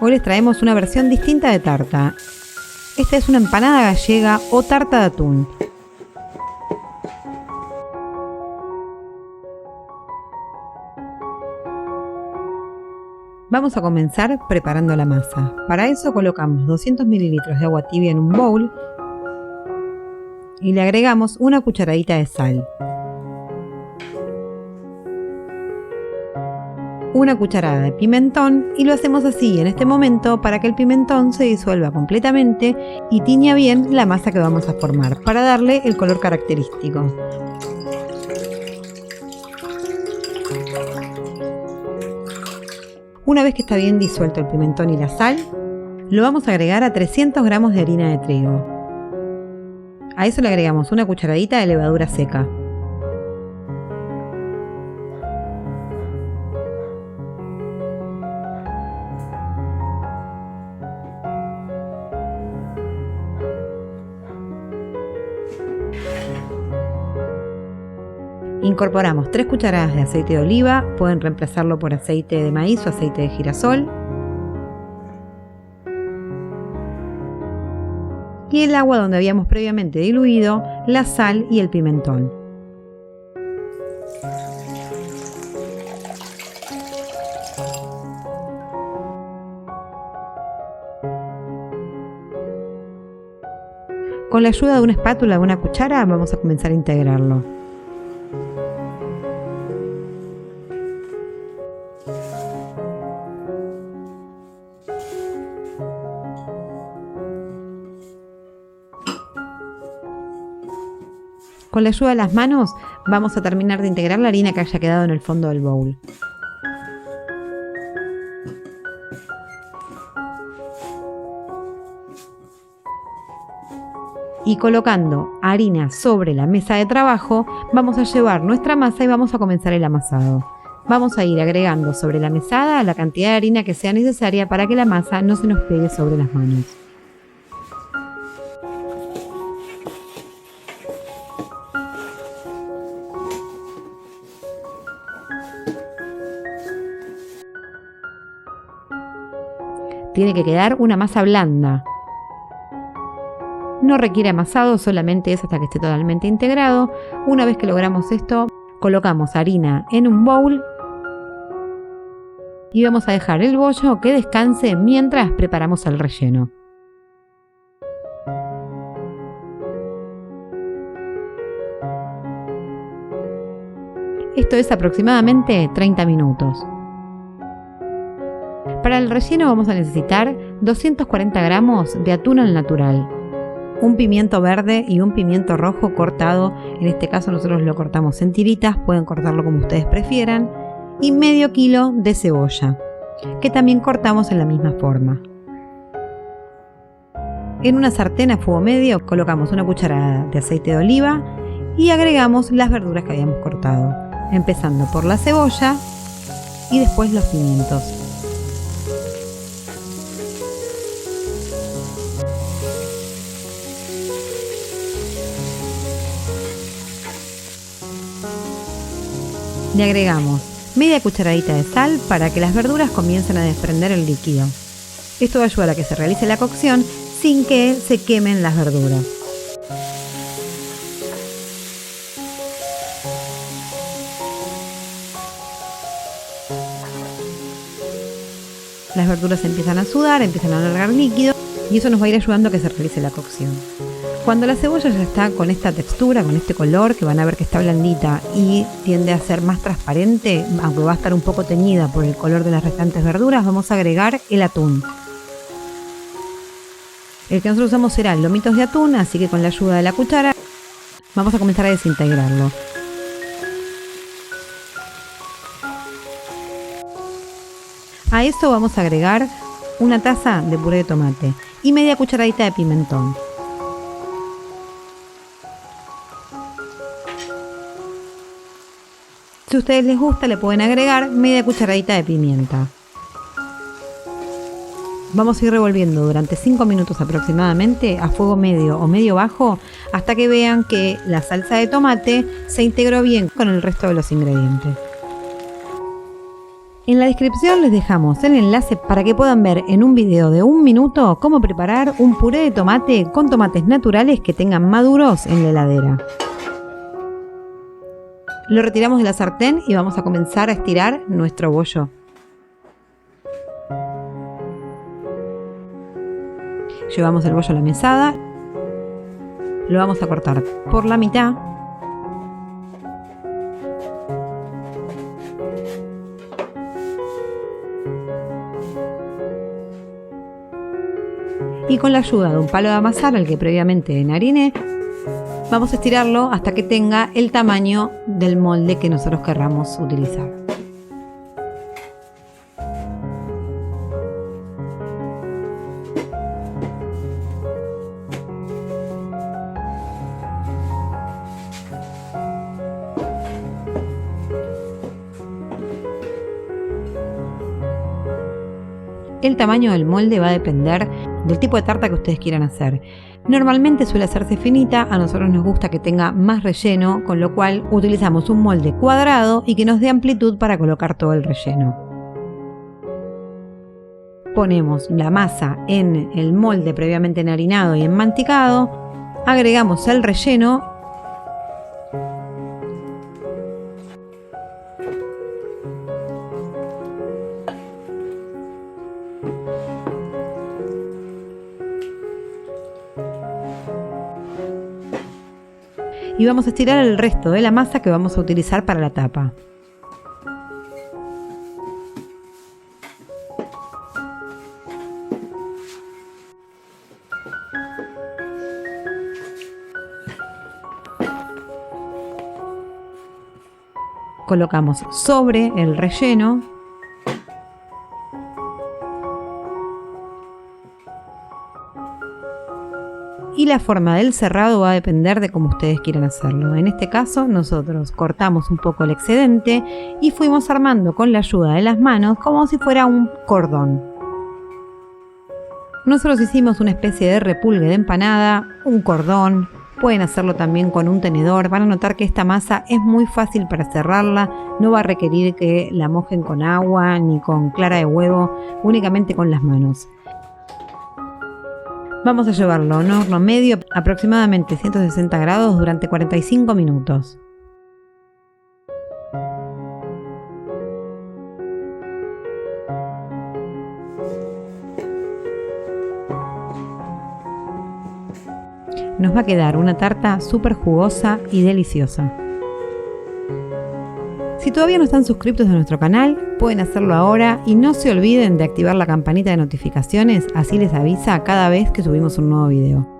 Hoy les traemos una versión distinta de tarta. Esta es una empanada gallega o tarta de atún. Vamos a comenzar preparando la masa. Para eso colocamos 200 mililitros de agua tibia en un bowl y le agregamos una cucharadita de sal, una cucharada de pimentón, y lo hacemos así en este momento para que el pimentón se disuelva completamente y tiña bien la masa que vamos a formar para darle el color característico. Una vez que está bien disuelto el pimentón y la sal, lo vamos a agregar a 300 gramos de harina de trigo. A eso le agregamos una cucharadita de levadura seca. Incorporamos 3 cucharadas de aceite de oliva, pueden reemplazarlo por aceite de maíz o aceite de girasol. Y el agua donde habíamos previamente diluido la sal y el pimentón. Con la ayuda de una espátula o una cuchara vamos a comenzar a integrarlo. Con la ayuda de las manos vamos a terminar de integrar la harina que haya quedado en el fondo del bowl. Y colocando harina sobre la mesa de trabajo, vamos a llevar nuestra masa y vamos a comenzar el amasado. Vamos a ir agregando sobre la mesada la cantidad de harina que sea necesaria para que la masa no se nos pegue sobre las manos. Tiene que quedar una masa blanda. No requiere amasado, solamente es hasta que esté totalmente integrado. Una vez que logramos esto, colocamos harina en un bowl y vamos a dejar el bollo que descanse mientras preparamos el relleno. Esto es aproximadamente 30 minutos. Para el relleno vamos a necesitar 240 gramos de atún al natural, un pimiento verde y un pimiento rojo cortado, en este caso nosotros lo cortamos en tiritas, pueden cortarlo como ustedes prefieran, y medio kilo de cebolla, que también cortamos en la misma forma. En una sartén a fuego medio colocamos una cucharada de aceite de oliva y agregamos las verduras que habíamos cortado, empezando por la cebolla y después los pimientos. Le agregamos media cucharadita de sal para que las verduras comiencen a desprender el líquido. Esto va a ayudar a que se realice la cocción sin que se quemen las verduras. Las verduras empiezan a sudar, empiezan a alargar líquido y eso nos va a ir ayudando a que se realice la cocción. Cuando la cebolla ya está con esta textura, con este color, que van a ver que está blandita y tiende a ser más transparente, aunque va a estar un poco teñida por el color de las restantes verduras, vamos a agregar el atún. El que nosotros usamos será lomitos de atún, así que con la ayuda de la cuchara vamos a comenzar a desintegrarlo. A eso vamos a agregar una taza de puré de tomate y media cucharadita de pimentón. Si a ustedes les gusta, le pueden agregar media cucharadita de pimienta. Vamos a ir revolviendo durante 5 minutos aproximadamente a fuego medio o medio bajo hasta que vean que la salsa de tomate se integró bien con el resto de los ingredientes. En la descripción les dejamos el enlace para que puedan ver en un video de 1 minuto cómo preparar un puré de tomate con tomates naturales que tengan maduros en la heladera. Lo retiramos de la sartén y vamos a comenzar a estirar nuestro bollo. Llevamos el bollo a la mesada, lo vamos a cortar por la mitad. Y con la ayuda de un palo de amasar al que previamente enhariné, vamos a estirarlo hasta que tenga el tamaño del molde que nosotros querramos utilizar. El tamaño del molde va a depender del tipo de tarta que ustedes quieran hacer. Normalmente suele hacerse finita, a nosotros nos gusta que tenga más relleno, con lo cual utilizamos un molde cuadrado y que nos dé amplitud para colocar todo el relleno. Ponemos la masa en el molde previamente enharinado y enmantecado, agregamos el relleno y vamos a estirar el resto de la masa que vamos a utilizar para la tapa. Colocamos sobre el relleno y la forma del cerrado va a depender de cómo ustedes quieran hacerlo. En este caso nosotros cortamos un poco el excedente y fuimos armando con la ayuda de las manos como si fuera un cordón. Nosotros hicimos una especie de repulgue de empanada, un cordón. Pueden hacerlo también con un tenedor. Van a notar que esta masa es muy fácil para cerrarla. No va a requerir que la mojen con agua ni con clara de huevo, únicamente con las manos. Vamos a llevarlo a un horno medio, aproximadamente 160 grados, durante 45 minutos. Nos va a quedar una tarta súper jugosa y deliciosa. Si todavía no están suscritos a nuestro canal, pueden hacerlo ahora y no se olviden de activar la campanita de notificaciones, así les avisa cada vez que subimos un nuevo video.